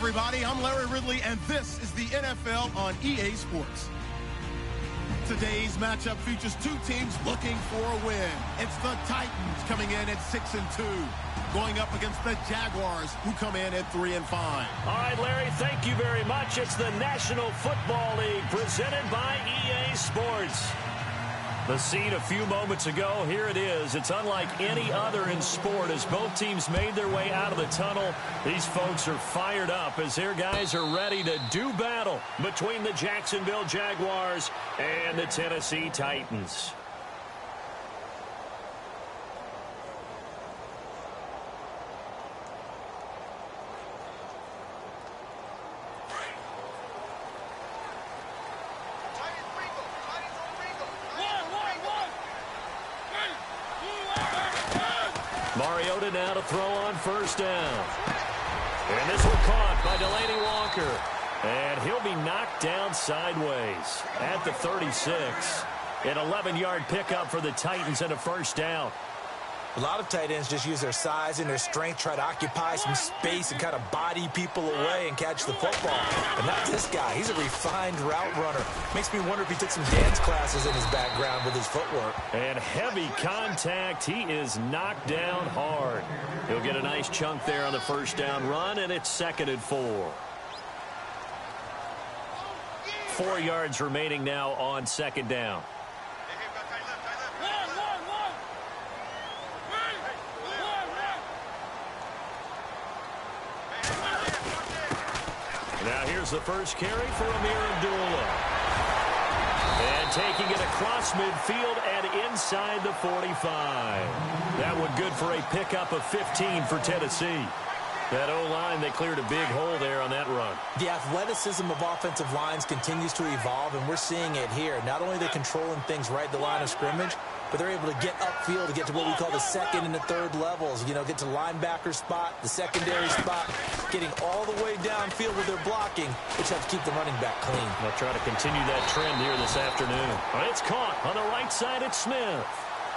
everybody. I'm Larry Ridley, and this is the NFL on EA Sports. Today's matchup features two teams looking for a win. It's the Titans coming in at 6-2, going up against the Jaguars, who come in at 3-5. All right, Larry, thank you very much. It's the National Football League presented by EA Sports. The scene a few moments ago, here it is. It's unlike any other in sport as both teams made their way out of the tunnel. These folks are fired up as their guys are ready to do battle between the Jacksonville Jaguars and the Tennessee Titans. Mariota now to throw on first down. And this one caught by Delaney Walker. And he'll be knocked down sideways at the 36. An 11-yard pickup for the Titans and a first down. A lot of tight ends just use their size and their strength, try to occupy some space and kind of body people away and catch the football. But not this guy. He's a refined route runner. Makes me wonder if he took some dance classes in his background with his footwork. And heavy contact. He is knocked down hard. He'll get a nice chunk there on the first down run, and it's 2nd and 4. 4 yards remaining now on 2nd down. Now here's the first carry for Amir Abdullah. And taking it across midfield and inside the 45. That one good for a pickup of 15 for Tennessee. That O-line, they cleared a big hole there on that run. The athleticism of offensive lines continues to evolve, and we're seeing it here. Not only are they controlling things right at the line of scrimmage, but they're able to get upfield to get to what we call the second and the third levels. You know, get to linebacker spot, the secondary spot, getting all the way downfield with their blocking, which helps keep the running back clean. They'll try to continue that trend here this afternoon. It's caught on the right side at Smith.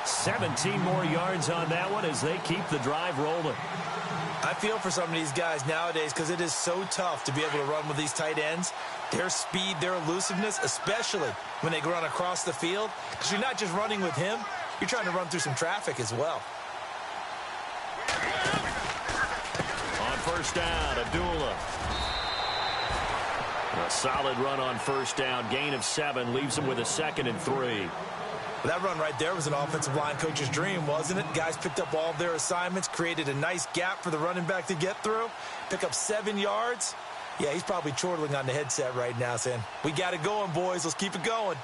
17 more yards on that one as they keep the drive rolling. I feel for some of these guys nowadays because it is so tough to be able to run with these tight ends. Their speed, their elusiveness, especially when they run across the field. Because you're not just running with him, you're trying to run through some traffic as well. On first down, Abdullah. A solid run on first down. Gain of 7 leaves him with a 2nd and 3. That run right there was an offensive line coach's dream, wasn't it? Guys picked up all of their assignments, created a nice gap for the running back to get through, pick up 7 yards. Yeah, he's probably chortling on the headset right now saying, we got it going, boys. Let's keep it going.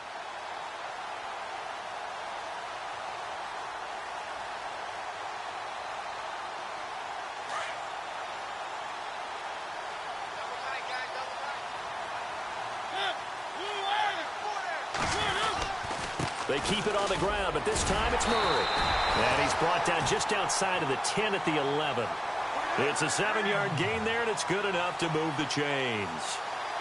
They keep it on the ground, but this time it's Murray. And he's brought down just outside of the 10 at the 11. It's a 7-yard gain there, and it's good enough to move the chains.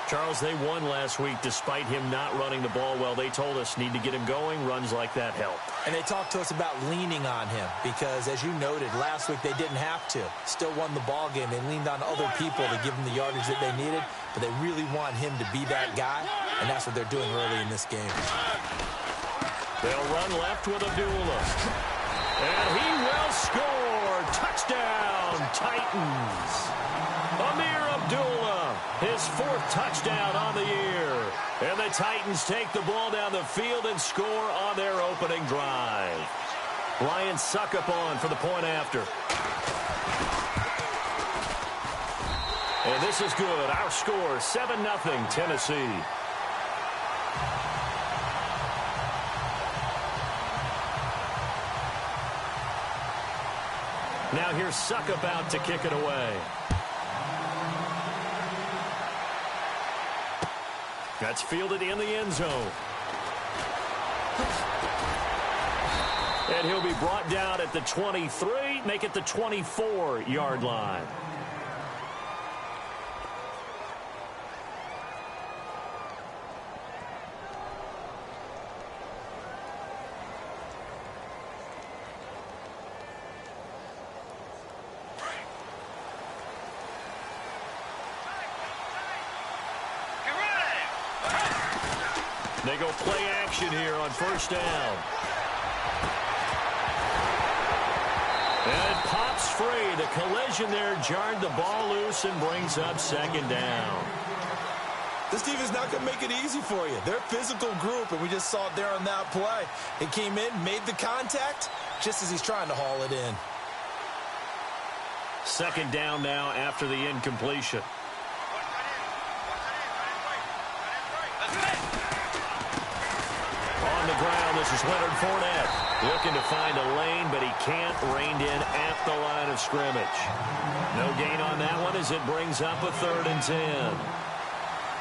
Charles, they won last week despite him not running the ball well. They told us need to get him going. Runs like that help. And they talked to us about leaning on him because, as you noted, last week they didn't have to. Still won the ball game. They leaned on other people to give them the yardage that they needed, but they really want him to be that guy, and that's what they're doing early in this game. They'll run left with Abdullah. And he will score. Touchdown, Titans. Amir Abdullah, his 4th touchdown on the year. And the Titans take the ball down the field and score on their opening drive. Ryan Suckup on for the point after. And this is good. Our score, 7-0 Tennessee. Now here's Suckup out to kick it away. That's fielded in the end zone. And he'll be brought down at the 23, make it the 24-yard line. They go play action here on first down. And it pops free. The collision there jarred the ball loose and brings up second down. This team is not going to make it easy for you. They're a physical group, and we just saw it there on that play. It came in, made the contact, just as he's trying to haul it in. Second down now after the incompletion. On the ground, this is Leonard Fournette. Looking to find a lane, but he can't. Reined in at the line of scrimmage. No gain on that one as it brings up a 3rd and 10.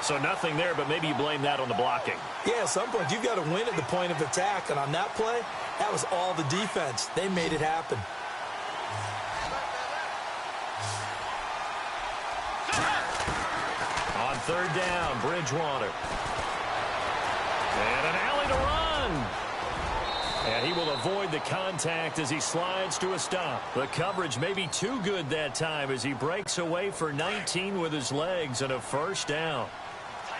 So nothing there, but maybe you blame that on the blocking. Yeah, at some point, you've got to win at the point of attack. And on that play, that was all the defense. They made it happen. On 3rd down, Bridgewater. And an alley to run. And he will avoid the contact as he slides to a stop. The coverage may be too good that time as he breaks away for 19 with his legs and a first down.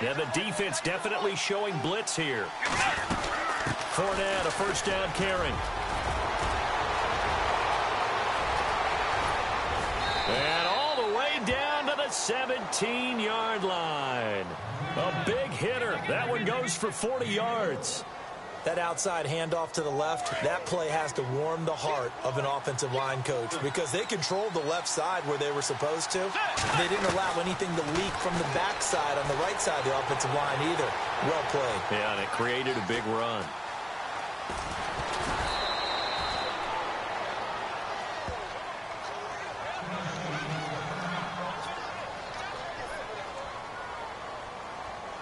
Yeah, the defense definitely showing blitz here. Fournette, a first down carry. And all the way down to the 17-yard line. A big hitter. That one goes for 40 yards. That outside handoff to the left, that play has to warm the heart of an offensive line coach because they controlled the left side where they were supposed to. They didn't allow anything to leak from the backside on the right side of the offensive line either. Well played. Yeah, and it created a big run.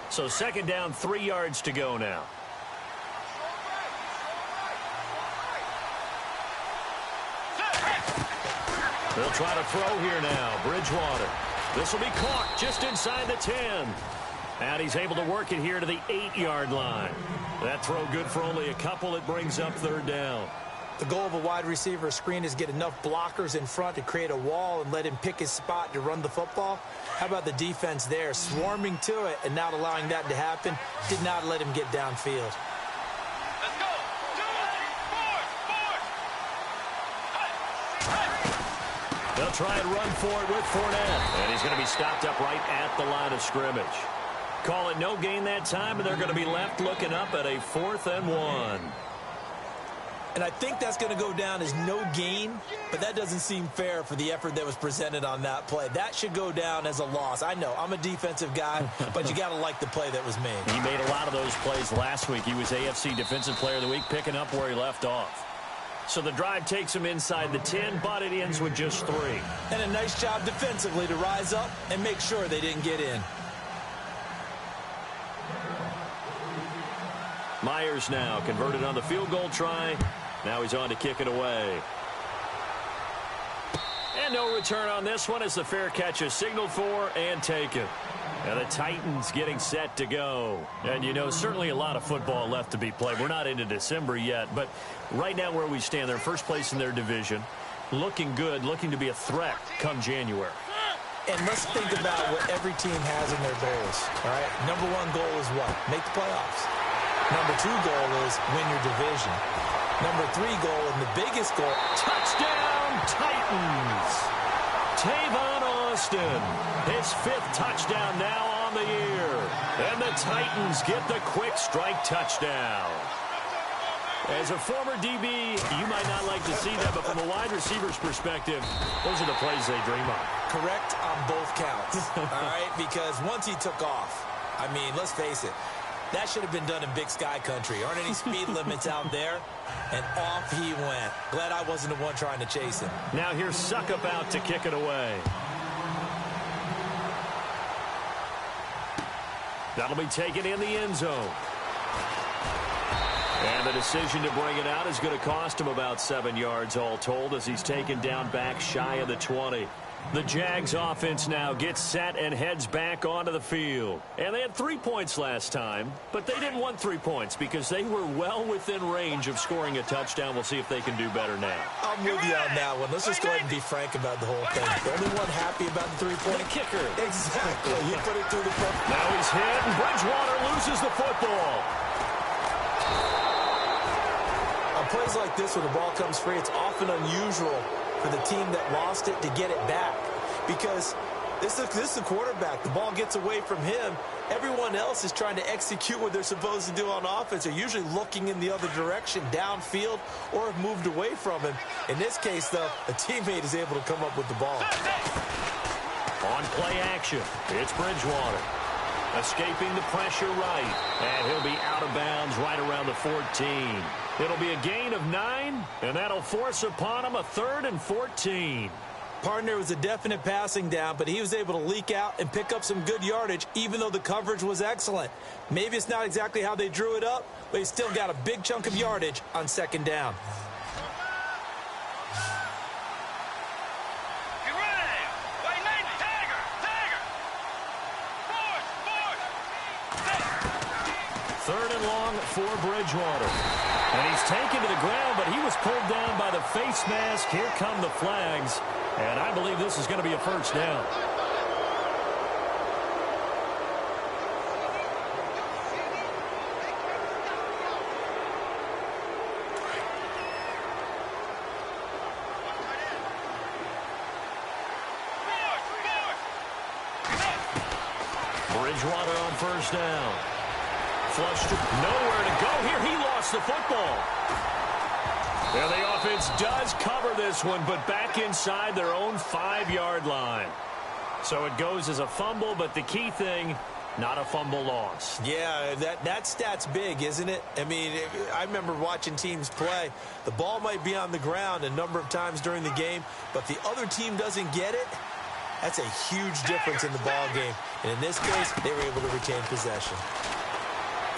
So second down, 3 yards to go now. They'll try to throw here now. Bridgewater. This will be caught just inside the 10. And he's able to work it here to the 8-yard line. That throw good for only a couple. It brings up 3rd down. The goal of a wide receiver screen is get enough blockers in front to create a wall and let him pick his spot to run the football. How about the defense there, swarming to it and not allowing that to happen? Did not let him get downfield. They'll try and run for it with Fournette. And he's going to be stopped up right at the line of scrimmage. Call it no gain that time, and they're going to be left looking up at a 4th and 1. And I think that's going to go down as no gain, but that doesn't seem fair for the effort that was presented on that play. That should go down as a loss. I know, I'm a defensive guy, but you got to like the play that was made. He made a lot of those plays last week. He was AFC Defensive Player of the Week, picking up where he left off. So the drive takes him inside the 10, but it ends with just 3. And a nice job defensively to rise up and make sure they didn't get in. Myers now converted on the field goal try. Now he's on to kick it away. And no return on this one as the fair catch is signaled for and taken. And the Titans getting set to go. And, you know, certainly a lot of football left to be played. We're not into December yet, but right now where we stand, they're first place in their division. Looking good, looking to be a threat come January. And let's think about what every team has in their goals, all right? Number 1 goal is what? Make the playoffs. Number 2 goal is win your division. Number 3 goal, and the biggest goal, touchdown Titans. Tavon Austin, his 5th touchdown now on the year. And the Titans get the quick strike touchdown. As a former DB, you might not like to see that, but from a wide receiver's perspective, those are the plays they dream of. Correct on both counts, all right? Because once he took off, I mean, let's face it, that should have been done in Big Sky country. Aren't any speed limits out there? And off he went. Glad I wasn't the one trying to chase him. Now here's Suckup out to kick it away. That'll be taken in the end zone. And the decision to bring it out is going to cost him about 7 yards all told as he's taken down back shy of the 20. The Jags offense now gets set and heads back onto the field. And they had 3 points last time, but they didn't want 3 points because they were well within range of scoring a touchdown. We'll see if they can do better now. I'm with you on that one. Let's just go ahead and be frank about the whole thing. The only one happy about the 3-point kicker. Exactly. You put it through the post. Now he's hit, and Bridgewater loses the football. plays like this where the ball comes free, it's often unusual for the team that lost it to get it back because this is the quarterback. The ball gets away from him. Everyone else is trying to execute what they're supposed to do on offense. They're usually looking in the other direction, downfield, or have moved away from him. In this case, though, a teammate is able to come up with the ball. On play action, it's Bridgewater. Escaping the pressure right. And he'll be out of bounds right around the 14. It'll be a gain of 9, and that'll force upon him a 3rd and 14. Partner was a definite passing down, but he was able to leak out and pick up some good yardage, even though the coverage was excellent. Maybe it's not exactly how they drew it up, but he still got a big chunk of yardage on 2nd down. Third and long for Bridgewater. And he's taken to the ground, but he was pulled down by the face mask. Here come the flags. And I believe this is going to be a first down. Bridgewater on first down. Flushed, nowhere to go here. He lost the football. And the offense does cover this one, but back inside their own 5-yard line. So it goes as a fumble, but the key thing, not a fumble loss. Yeah, that stat's big, isn't it? I mean, I remember watching teams play. The ball might be on the ground a number of times during the game, but the other team doesn't get it. That's a huge difference in the ball game. And in this case, they were able to retain possession.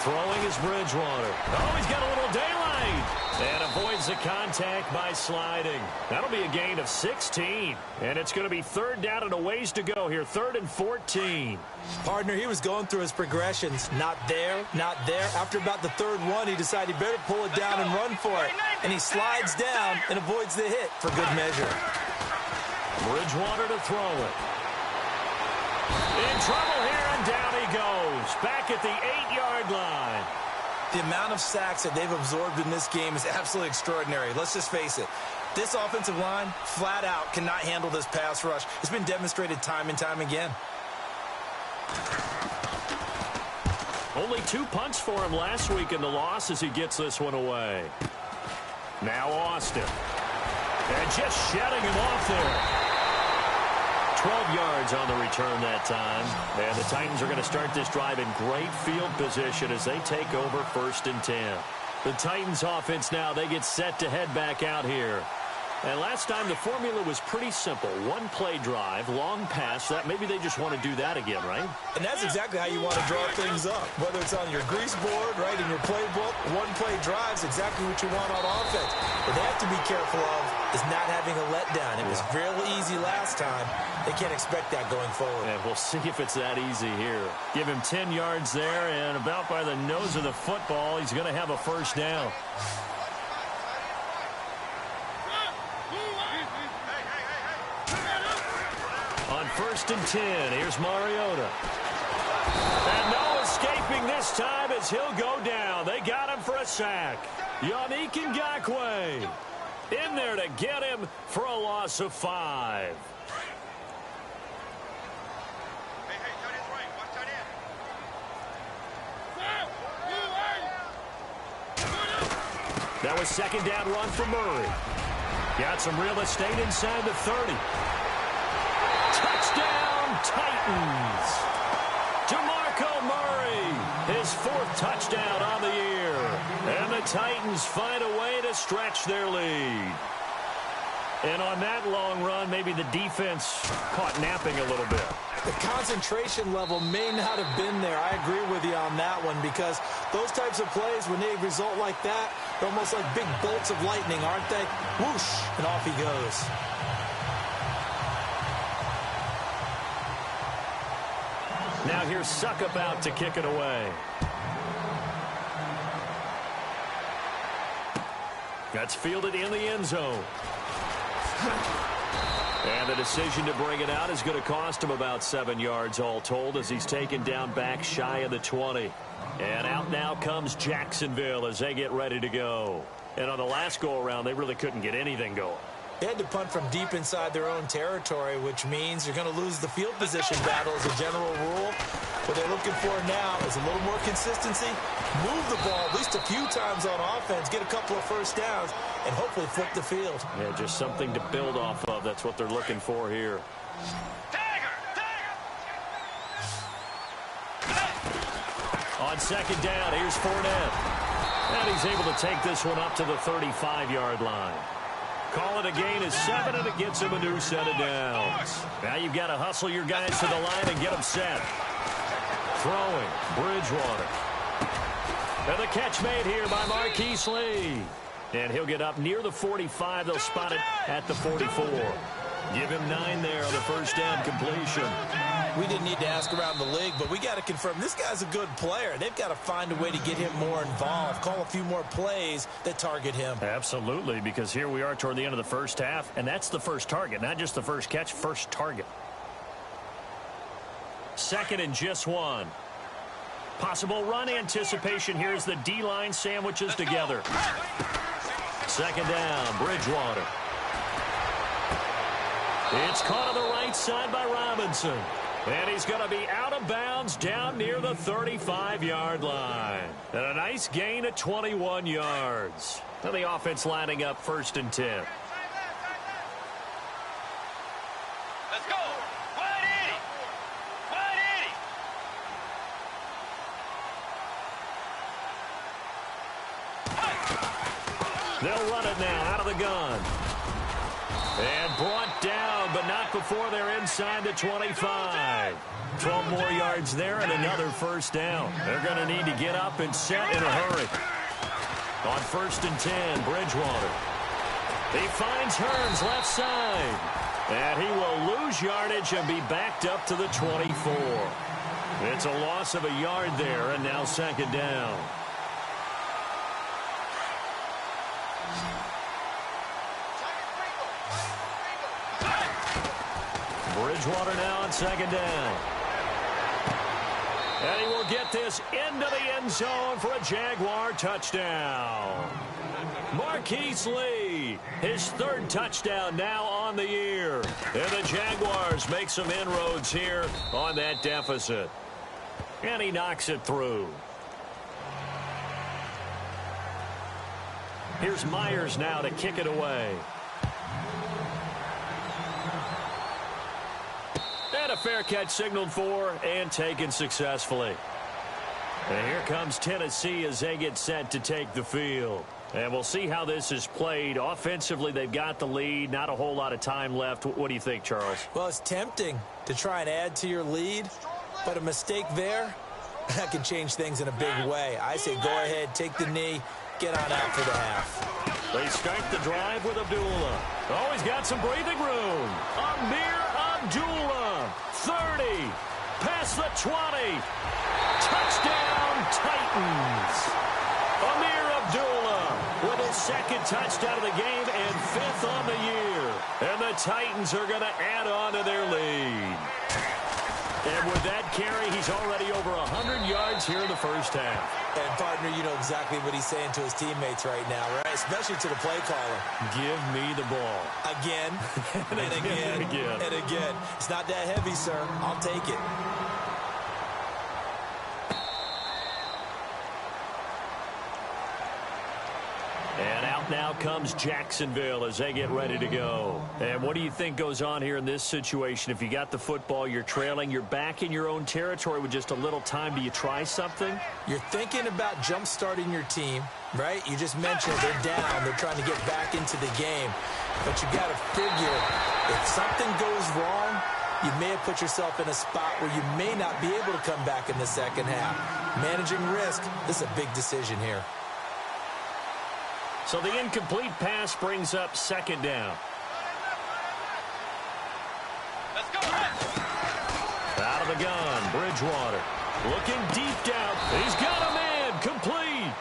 Throwing is Bridgewater. Oh, he's got a little daylight. And avoids the contact by sliding. That'll be a gain of 16. And it's going to be 3rd down and a ways to go here. 3rd and 14. Partner, he was going through his progressions. Not there, not there. After about the 3rd one, he decided he better pull it down and run for it. And he slides down and avoids the hit for good measure. Bridgewater to throw it. In trouble here, and down he goes. Back at the 8-yard line. The amount of sacks that they've absorbed in this game is absolutely extraordinary. Let's just face it. This offensive line, flat out, cannot handle this pass rush. It's been demonstrated time and time again. Only 2 punts for him last week in the loss as he gets this one away. Now Austin. And just shutting him off there. 12 yards on the return that time. And the Titans are going to start this drive in great field position as they take over 1st and 10. The Titans offense now, they get set to head back out here. And last time the formula was pretty simple. 1-play drive, long pass. That maybe they just want to do that again, right? And that's exactly how you want to draw things up. Whether it's on your grease board, right, in your playbook, 1-play drive's exactly what you want on offense. What they have to be careful of is not having a letdown. It was real easy last time. They can't expect that going forward. And we'll see if it's that easy here. Give him 10 yards there, and about by the nose of the football, he's going to have a first down. On 1st and 10, here's Mariota. And no escaping this time as he'll go down. They got him for a sack. Yannick Ngakoue in there to get him for a loss of 5. That was 2nd down run for Murray. Got some real estate inside the 30. Touchdown, Titans. DeMarco Murray, his 4th touchdown on the year. And the Titans find a way to stretch their lead. And on that long run, maybe the defense caught napping a little bit. The concentration level may not have been there. I agree with you on that one because those types of plays, when they result like that, they're almost like big bolts of lightning, aren't they? Whoosh, and off he goes. Now here's Suckup out to kick it away. That's fielded in the end zone. And the decision to bring it out is going to cost him about 7 yards all told as he's taken down back shy of the 20. And out now comes Jacksonville as they get ready to go. And on the last go-around, they really couldn't get anything going. They had to punt from deep inside their own territory, which means you're going to lose the field position battle as a general rule. What they're looking for now is a little more consistency, move the ball at least a few times on offense, get a couple of first downs, and hopefully flip the field. Yeah, just something to build off of. That's what they're looking for here. On second down, here's Fournette. And he's able to take this one up to the 35-yard line. Call it a gain of 7, and it gets him a new set of downs. Now you've got to hustle your guys to the line and get them set. Throwing, Bridgewater. And the catch made here by Marquise Lee. And he'll get up near the 45. They'll spot it at the 44. Give him 9 there on the first down completion. We didn't need to ask around the league, but we got to confirm this guy's a good player. They've got to find a way to get him more involved, call a few more plays that target him. Absolutely, because here we are toward the end of the first half, and that's the first target, not just the first catch, first target. Second and just 1. Possible run anticipation here as the D-line sandwiches together. Second down, Bridgewater. It's caught on the right side by Robinson. And he's going to be out of bounds down near the 35-yard line. And a nice gain of 21 yards. Now the offense lining up first and 10. Let's go. 180. 180. They'll run it now out of the gun. And brought down, but not before they're inside the 25. 12 more yards there and another first down. They're going to need to get up and set in a hurry. On first and 10, Bridgewater. He finds Hearns left side. And he will lose yardage and be backed up to the 24. It's a loss of a yard there, and now second down. Bridgewater now on second down. And he will get this into the end zone for a Jaguar touchdown. Marquise Lee, his third touchdown now on the year. And the Jaguars make some inroads here on that deficit. And he knocks it through. Here's Myers now to kick it away. And a fair catch signaled for and taken successfully. And here comes Tennessee as they get set to take the field. And we'll see how this is played. Offensively, they've got the lead. Not a whole lot of time left. What do you think, Charles? Well, it's tempting to try and add to your lead, but a mistake there, that can change things in a big way. I say go ahead, take the knee, get on out for the half. They start the drive with Abdullah. Oh, he's got some breathing room. Amir Abdullah, 30, past the 20. Touchdown, Titans. Amir Abdullah with his second touchdown of the game and 5th on the year. And the Titans are going to add on to their lead. And with that carry, he's already over 100 yards here in the first half. And, partner, you know exactly what he's saying to his teammates right now, right? Especially to the play caller. Give me the ball. Again, and again, and again. It's not that heavy, sir. I'll take it. And out now comes Jacksonville as they get ready to go. And what do you think goes on here in this situation? If you got the football, you're trailing, you're back in your own territory with just a little time. Do you try something? You're thinking about jump-starting your team, right? You just mentioned they're down. They're trying to get back into the game. But you got to figure if something goes wrong, you may have put yourself in a spot where you may not be able to come back in the second half. Managing risk, this is a big decision here. So the incomplete pass brings up second down. Let's go. Out of the gun, Bridgewater. Looking deep down. He's got a man. Complete.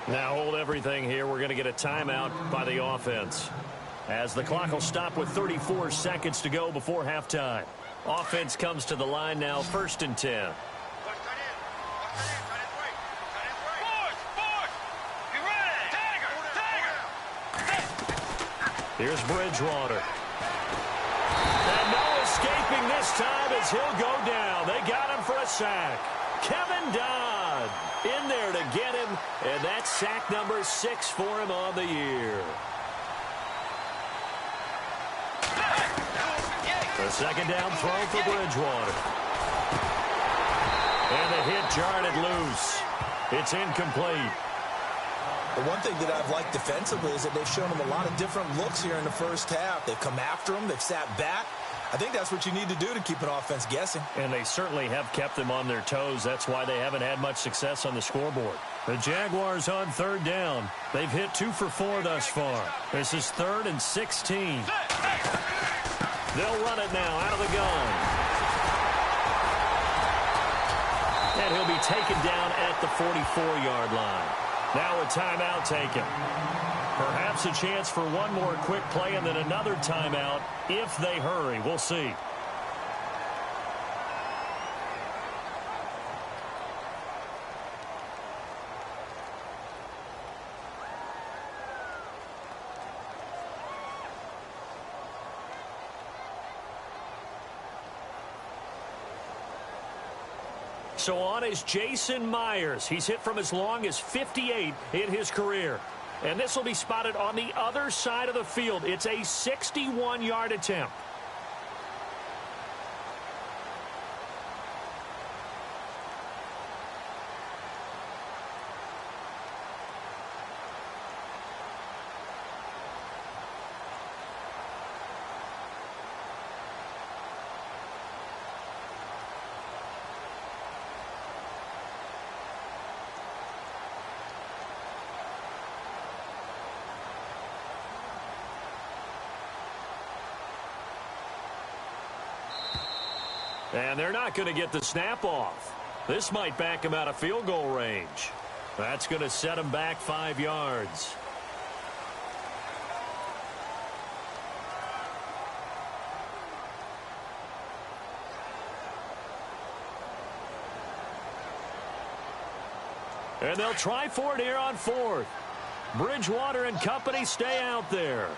Now hold everything here. We're going to get a timeout by the offense, as the clock will stop with 34 seconds to go before halftime. Offense comes to the line now, first and 10. Here's Bridgewater. And no escaping this time as he'll go down. They got him for a sack. Kevin Dodd in there to get him, and that's sack number 6 for him on the year. The second down throw for Bridgewater. And the hit jarred it loose. It's incomplete. The one thing that I've liked defensively is that they've shown him a lot of different looks here in the first half. They've come after him. They've sat back. I think that's what you need to do to keep an offense guessing. And they certainly have kept them on their toes. That's why they haven't had much success on the scoreboard. The Jaguars on third down. They've hit 2 for 4 thus far. This is 3rd and 16. They'll run it now out of the gun. And he'll be taken down at the 44-yard line. Now a timeout taken. Perhaps a chance for one more quick play and then another timeout if they hurry. We'll see. So on is Jason Myers. He's hit from as long as 58 in his career. And this will be spotted on the other side of the field. It's a 61-yard attempt. And they're not going to get the snap off. This might back him out of field goal range. That's going to set him back 5 yards. And they'll try for it here on 4th. Bridgewater and company stay out there.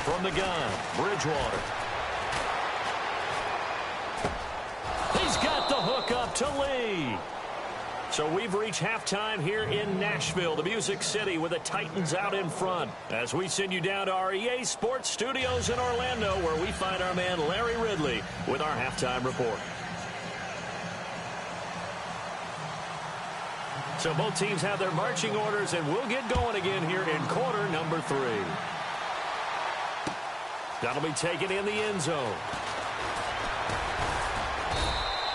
From the gun, Bridgewater. He's got the hook up to Lee. So we've reached halftime here in Nashville, the Music City, with the Titans out in front. As we send you down to our EA Sports Studios in Orlando, where we find our man Larry Ridley with our halftime report. So both teams have their marching orders, and we'll get going again here in quarter number 3. That'll be taken in the end zone.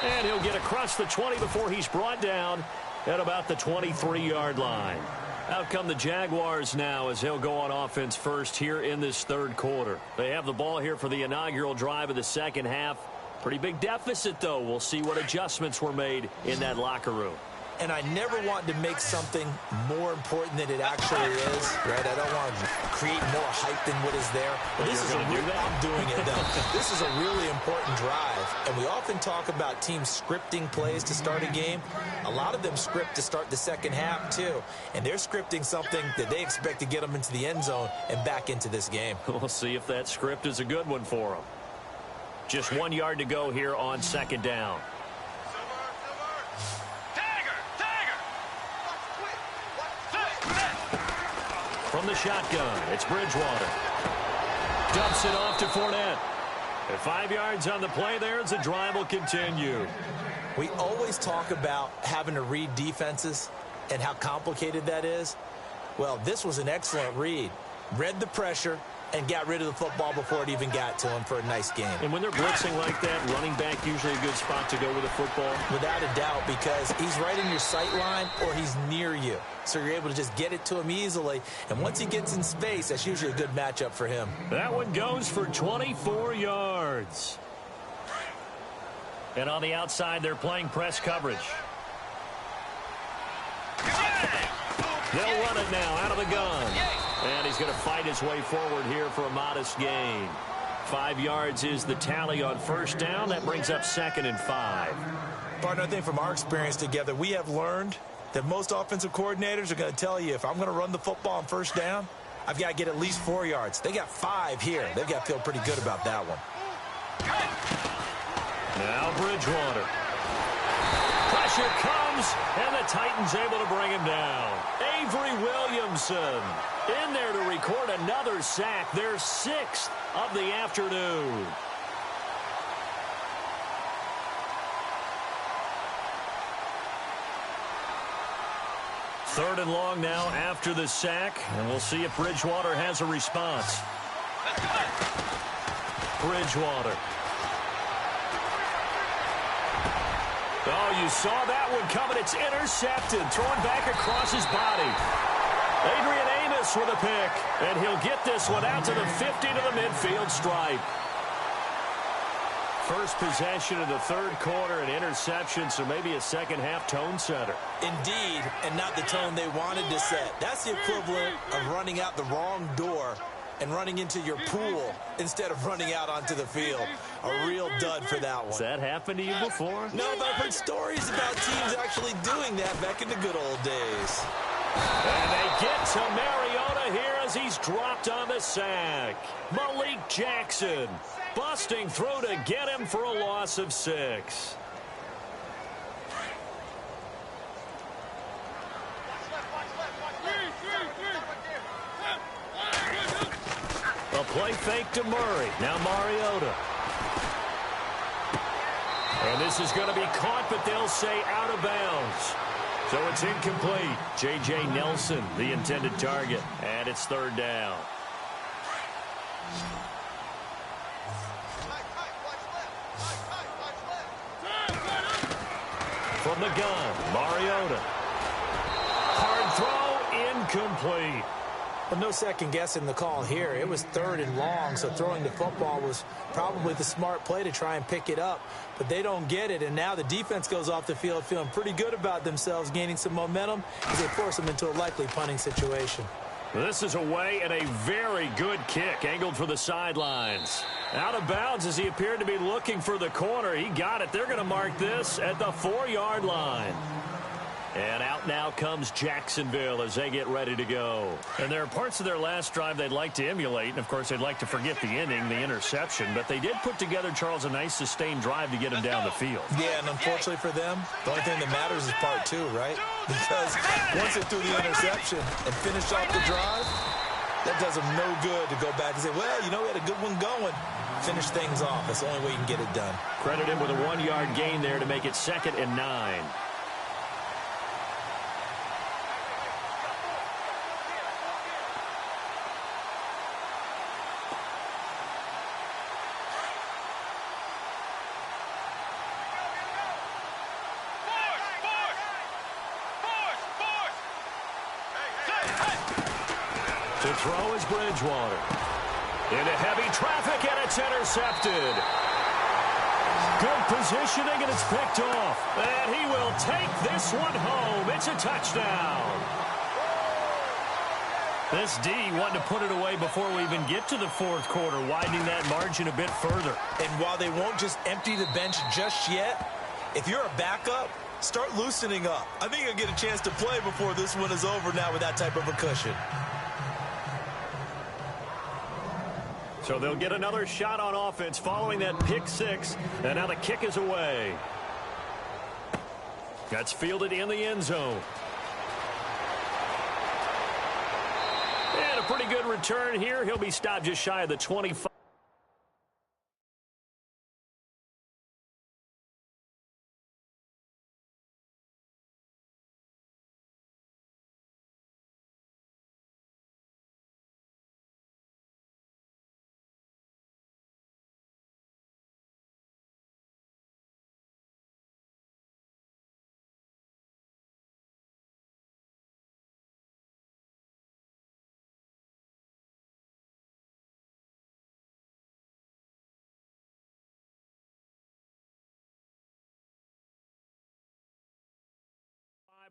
And he'll get across the 20 before he's brought down at about the 23-yard line. Out come the Jaguars now as they'll go on offense first here in this 3rd quarter. They have the ball here for the inaugural drive of the second half. Pretty big deficit, though. We'll see what adjustments were made in that locker room. And I never want to make something more important than it actually is, right? I don't want to create more hype than what is there. But this is I'm doing it, though. This is a really important drive. And we often talk about teams scripting plays to start a game. A lot of them script to start the second half, too. And they're scripting something that they expect to get them into the end zone and back into this game. We'll see if that script is a good one for them. Just 1 yard to go here on second down. From the shotgun, it's Bridgewater. Dumps it off to Fournette. At 5 yards on the play there as the drive will continue. We always talk about having to read defenses and how complicated that is. Well, this was an excellent read. Read the pressure and got rid of the football before it even got to him for a nice game. And when they're blitzing like that, running back usually a good spot to go with the football? Without a doubt, because he's right in your sight line or he's near you. So you're able to just get it to him easily. And once he gets in space, that's usually a good matchup for him. That one goes for 24 yards. And on the outside, they're playing press coverage. They'll run it now out of the gun. And he's going to fight his way forward here for a modest gain. 5 yards is the tally on first down. That brings up 2nd and 5. Partner, I think from our experience together, we have learned that most offensive coordinators are going to tell you, if I'm going to run the football on first down, I've got to get at least 4 yards. They got 5 here. They've got to feel pretty good about that one. Now Bridgewater. Pressure comes, and the Titans able to bring him down. Avery Williamson in there to record another sack. Their 6th of the afternoon. Third and long now after the sack, and we'll see if Bridgewater has a response. Bridgewater. Oh, you saw that one coming. It's intercepted. Throwing back across his body. Adrian Amos with a pick, and he'll get this one out to the 50 to the midfield stripe. First possession of the third quarter, an interception, so maybe a second-half tone setter. Indeed, and not the tone they wanted to set. That's the equivalent of running out the wrong door and running into your pool instead of running out onto the field. A real dud for that one. Has that happened to you before? No, but I've heard stories about teams actually doing that back in the good old days. And they get to Mariota here as he's dropped on the sack. Malik Jackson busting through to get him for a loss of 6. A play fake to Murray. Now Mariota. And this is going to be caught, but they'll say out of bounds. So it's incomplete. J.J. Nelson, the intended target. And it's third down. From the gun, Mariota. Hard throw, incomplete. Well, no second guessing the call here. It was third and long, so throwing the football was probably the smart play to try and pick it up. But they don't get it, and now the defense goes off the field feeling pretty good about themselves, gaining some momentum as they force them into a likely punting situation. This is away and a very good kick, angled for the sidelines. Out of bounds as he appeared to be looking for the corner. He got it. They're going to mark this at the 4-yard line. And out now comes Jacksonville as they get ready to go. And there are parts of their last drive they'd like to emulate. And, of course, they'd like to forget the inning, the interception. But they did put together, Charles, a nice sustained drive to get him down the field. Yeah, and unfortunately for them, the only thing that matters is part 2, right? Because once they threw the interception and finished off the drive, that does them no good to go back and say, well, you know, we had a good one going. Finish things off. That's the only way you can get it done. Credit him with a 1-yard gain there to make it 2nd and 9. To throw is Bridgewater. Into heavy traffic, and it's intercepted. Good positioning, and it's picked off. And he will take this one home. It's a touchdown. This D wanted to put it away before we even get to the fourth quarter, widening that margin a bit further. And while they won't just empty the bench just yet, if you're a backup, start loosening up. I think you'll get a chance to play before this one is over now with that type of a cushion. So they'll get another shot on offense following that pick 6. And now the kick is away. That's fielded in the end zone. And a pretty good return here. He'll be stopped just shy of the 25.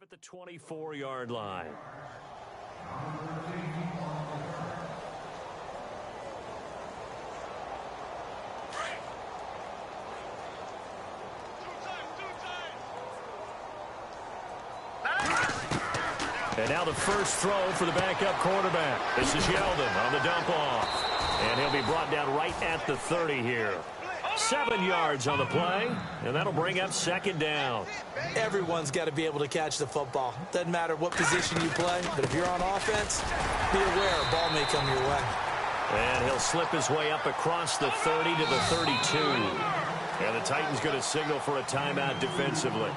At the 24-yard line. And now the first throw for the backup quarterback. This is Yeldon on the dump off. And he'll be brought down right at the 30 here. 7 yards on the play, and that'll bring up second down. Everyone's got to be able to catch the football. Doesn't matter what position you play, but if you're on offense, be aware a ball may come your way. And he'll slip his way up across the 30 to the 32. And the Titans going to signal for a timeout defensively.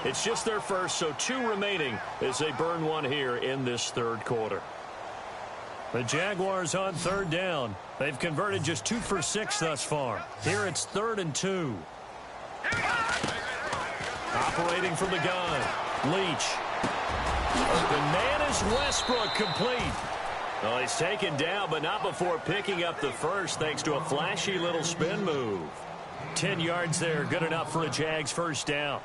It's just their first, so 2 remaining as they burn one here in this third quarter. The Jaguars on third down. They've converted just 2 for 6 thus far. Here it's 3rd and 2. Operating from the gun. Leach. The man is Westbrook, complete. Well, he's taken down, but not before picking up the first thanks to a flashy little spin move. 10 yards there, good enough for a Jags first down.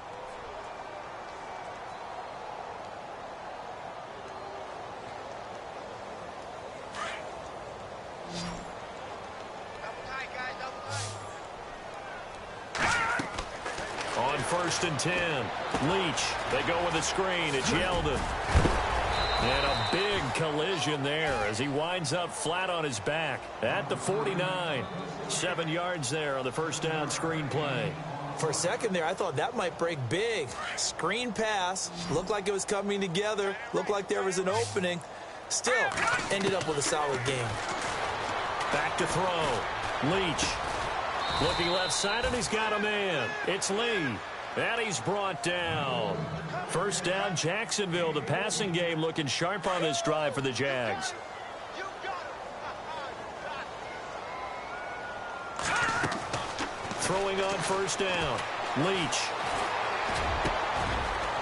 On 1st and 10, Leach. They go with a screen. It's Yeldon. And a big collision there as he winds up flat on his back at the 49. 7 yards there on the first down screen play. For a second there, I thought that might break big. Screen pass. Looked like it was coming together. Looked like there was an opening. Still, ended up with a solid game. Back to throw. Leach. Looking left side, and he's got a man. It's Lee. And he's brought down. First down, Jacksonville. The passing game looking sharp on this drive for the Jags. Throwing on first down. Leach.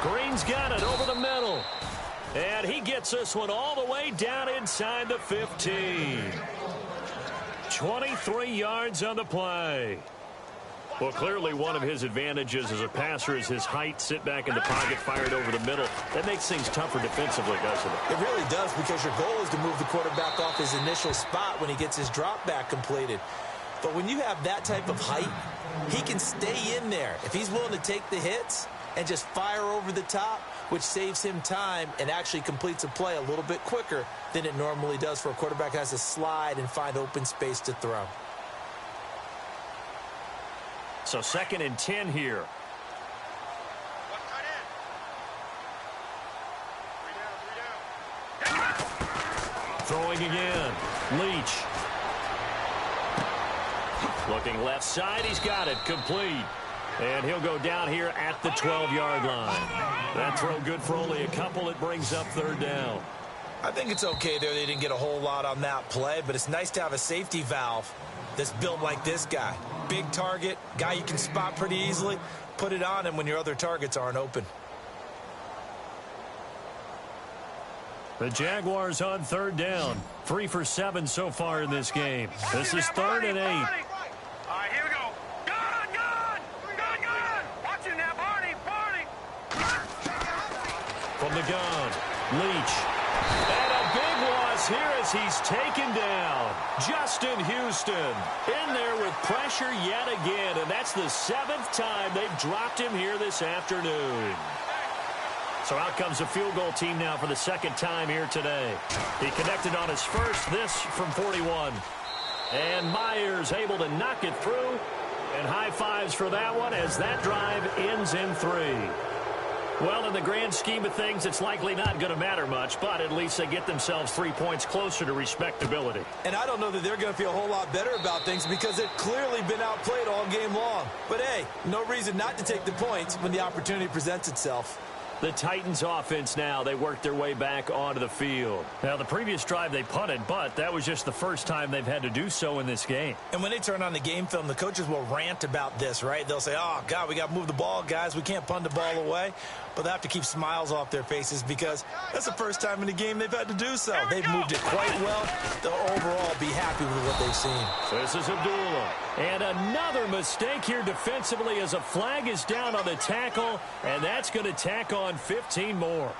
Green's got it over the middle. And he gets this one all the way down inside the 15. 23 yards on the play. Well, clearly one of his advantages as a passer is his height. Sit back in the pocket, fired over the middle. That makes things tougher defensively, doesn't it? It really does, because your goal is to move the quarterback off his initial spot when he gets his drop back completed. But when you have that type of height, he can stay in there. If he's willing to take the hits and just fire over the top, which saves him time and actually completes a play a little bit quicker than it normally does for a quarterback who has to slide and find open space to throw. So 2nd and 10 here. Throwing again. Leach. Looking left side. He's got it. Complete. And he'll go down here at the 12-yard line. That throw good for only a couple. It brings up 3rd down. I think it's okay there. They didn't get a whole lot on that play, but it's nice to have a safety valve that's built like this guy. Big target, guy you can spot pretty easily. Put it on him when your other targets aren't open. The Jaguars on 3rd down. 3 for 7 so far in this game. This is 3rd and 8. All right, here we go. Gun! Watch him now, Barney! From the gun, Leach. And a big loss here as he's taken down. Justin Houston in there with pressure yet again, and that's the 7th time they've dropped him here this afternoon. So out comes the field goal team now for the 2nd time here today. He connected on his first, this from 41. And Myers able to knock it through. And high fives for that one as that drive ends in 3. Well, in the grand scheme of things, it's likely not going to matter much, but at least they get themselves 3 points closer to respectability. And I don't know that they're going to feel a whole lot better about things because they've clearly been outplayed all game long. But, hey, no reason not to take the points when the opportunity presents itself. The Titans offense now, they worked their way back onto the field. Now, the previous drive they punted, but that was just the first time they've had to do so in this game. And when they turn on the game film, the coaches will rant about this, right? They'll say, oh, God, we got to move the ball, guys. We can't punt the ball away. But they have to keep smiles off their faces because that's the first time in the game they've had to do so. They've moved it quite well. They'll overall be happy with what they've seen. This is Abdullah. And another mistake here defensively as a flag is down on the tackle, and that's going to tack on 15 more.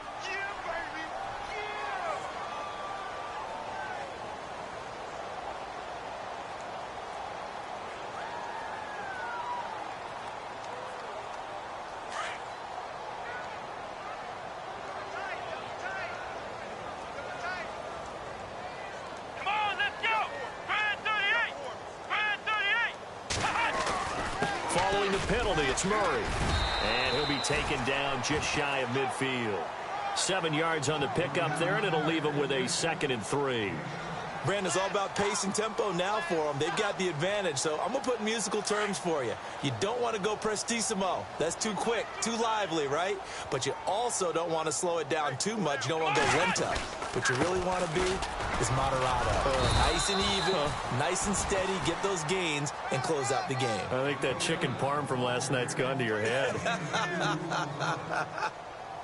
following the penalty. It's Murray. And he'll be taken down just shy of midfield. 7 yards on the pickup there, and it'll leave him with a 2nd and 3. Brandon, it's all about pace and tempo now for them. They've got the advantage, so I'm going to put musical terms for you. You don't want to go prestissimo. That's too quick, too lively, right? But you also don't want to slow it down too much. You don't want to go lento. What you really want to be is moderato. Nice and even, nice and steady, get those gains, and close out the game. I think that chicken parm from last night's gone to your head.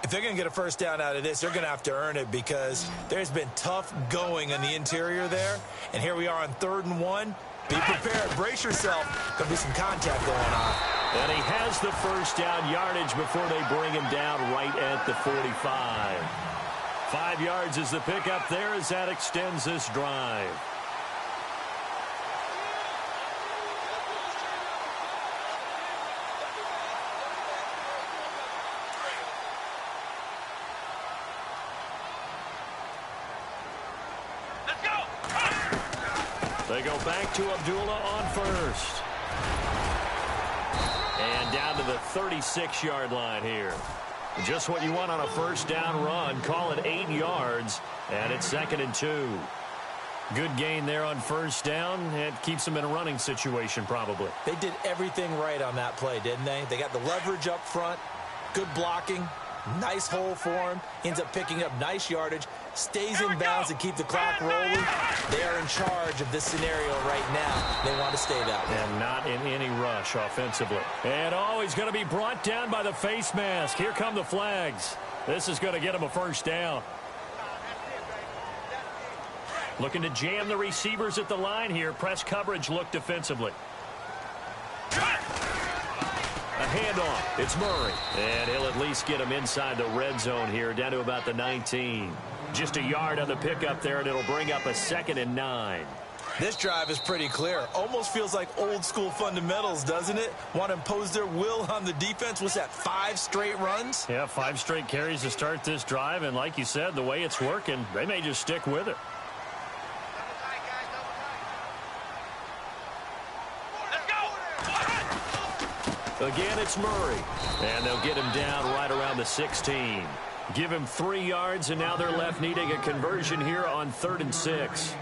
If they're going to get a first down out of this, they're going to have to earn it because there's been tough going in the interior there. And here we are on 3rd and 1. Be prepared. Brace yourself. There'll be some contact going on. And he has the first down yardage before they bring him down right at the 45. 5 yards is the pickup there as that extends this drive. They go back to Abdullah on first. And down to the 36-yard line here. Just what you want on a first down run. Call it 8 yards, and it's 2nd and 2. Good gain there on first down. It keeps them in a running situation probably. They did everything right on that play, didn't they? They got the leverage up front, good blocking, nice hole for him, ends up picking up nice yardage, stays in bounds to keep the clock rolling. They are in charge of this scenario right now. They want to stay that way. And not in any rush offensively. And he's going to be brought down by the face mask. Here come the flags. This is going to get him a first down. Looking to jam the receivers at the line here. Press coverage look defensively. A handoff. It's Murray. And he'll at least get him inside the red zone here, down to about the 19. Just a yard on the pickup there, and it'll bring up a 2nd and 9. This drive is pretty clear. Almost feels like old school fundamentals, doesn't it? Want to impose their will on the defense. What's that, 5 straight runs? Yeah, 5 straight carries to start this drive, and like you said, the way it's working, they may just stick with it. Again, it's Murray. And they'll get him down right around the 16. Give him 3 yards, and now they're left needing a conversion here on 3rd and 6.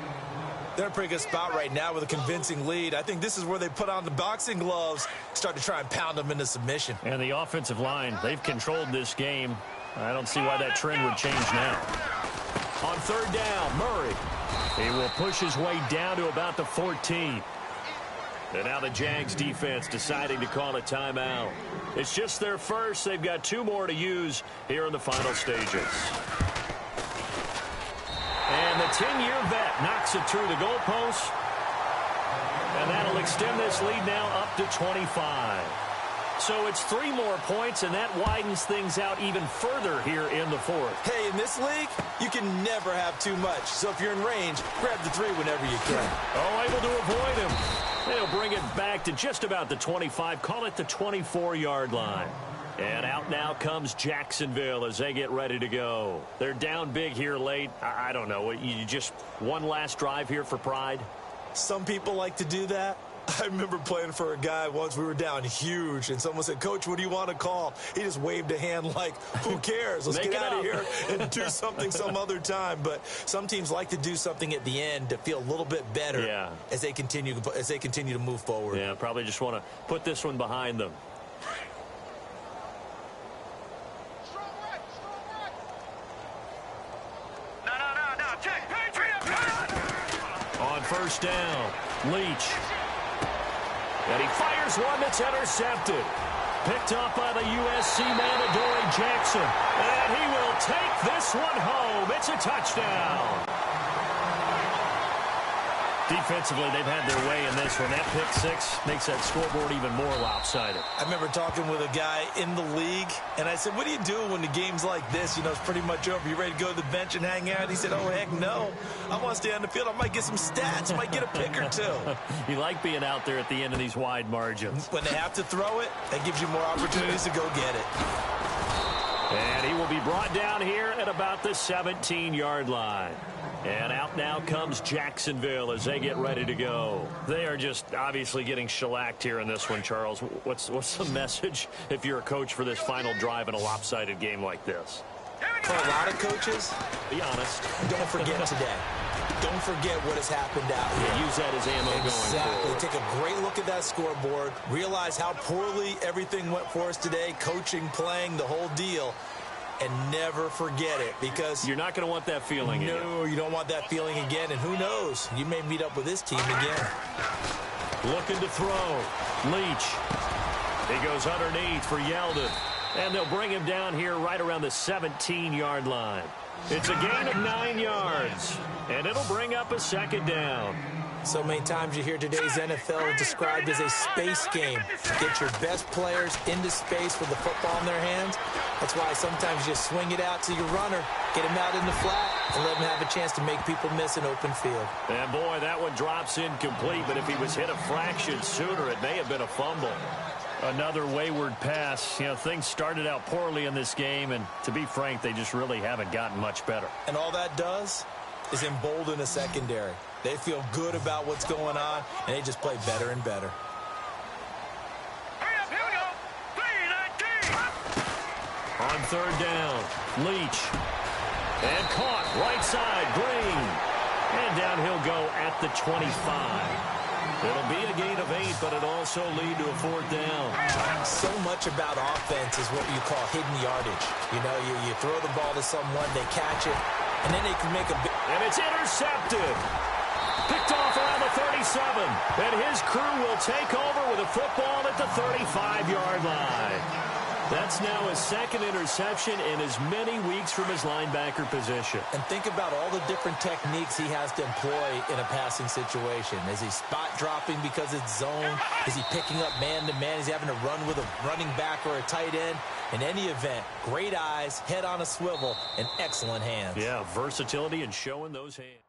They're in a pretty good spot right now with a convincing lead. I think this is where they put on the boxing gloves, start to try and pound them into submission. And the offensive line, they've controlled this game. I don't see why that trend would change now. On 3rd down, Murray. He will push his way down to about the 14. And now the Jags defense deciding to call a timeout. It's just their first. They've got 2 more to use here in the final stages. And the 10-year vet knocks it through the goalpost. And that'll extend this lead now up to 25. So it's 3 more points, and that widens things out even further here in the 4th. Hey, in this league, you can never have too much. So if you're in range, grab the 3 whenever you can. Able to avoid him. They'll bring it back to just about the 25. Call it the 24-yard line. And out now comes Jacksonville as they get ready to go. They're down big here late. I don't know. You just one last drive here for pride? Some people like to do that. I remember playing for a guy once. We were down huge, and someone said, "Coach, what do you want to call?" He just waved a hand like, who cares? Let's get out of here and do something some other time. But some teams like to do something at the end to feel a little bit better as they continue to move forward. Yeah, probably just want to put this one behind them. No. Check. On first down, Leach. And he fires one that's intercepted. Picked up by the USC man, Adoree Jackson. And he will take this one home. It's a touchdown. Defensively, they've had their way in this one. That pick 6 makes that scoreboard even more lopsided. I remember talking with a guy in the league, and I said, "What do you do when the game's like this? You know, it's pretty much over. You ready to go to the bench and hang out?" He said, "Oh, heck no. I want to stay on the field. I might get some stats. I might get a pick or 2. You like being out there at the end of these wide margins. When they have to throw it, that gives you more opportunities to go get it. And he will be brought down here at about the 17-yard line. And out now comes Jacksonville as they get ready to go. They are just obviously getting shellacked here in this one, Charles. What's the message if you're a coach for this final drive in a lopsided game like this? For a lot of coaches, be honest, don't forget today. Don't forget what has happened out here. Use that as ammo going forward. Take a great look at that scoreboard. Realize how poorly everything went for us today. Coaching, playing, the whole deal. And never forget it, because you're not going to want that feeling again. No, you don't want that feeling again. And who knows? You may meet up with this team again. Looking to throw. Leach. He goes underneath for Yeldon. And they'll bring him down here right around the 17-yard line. It's a gain of 9 yards. And it'll bring up a second down. So many times you hear today's NFL described as a space game. Get your best players into space with the football in their hands. That's why sometimes you just swing it out to your runner, get him out in the flat, and let him have a chance to make people miss an open field. And, boy, that one drops incomplete, but if he was hit a fraction sooner, it may have been a fumble. Another wayward pass. You know, things started out poorly in this game, and to be frank, they just really haven't gotten much better. And all that does is embolden a secondary. They feel good about what's going on, and they just play better and better. Hurry up, here we go. 3-19. On third down, Leach. And caught, right side, Green. And down he'll go at the 25. It'll be a gain of 8, but it'll also lead to a fourth down. So much about offense is what you call hidden yardage. You know, you throw the ball to someone, they catch it, and then they can make a big... And it's intercepted. Picked off around the 37. And his crew will take over with a football at the 35-yard line. That's now his second interception in as many weeks from his linebacker position. And think about all the different techniques he has to employ in a passing situation. Is he spot dropping because it's zone? Is he picking up man-to-man? Is he having to run with a running back or a tight end? In any event, great eyes, head on a swivel, and excellent hands. Yeah, versatility and showing those hands.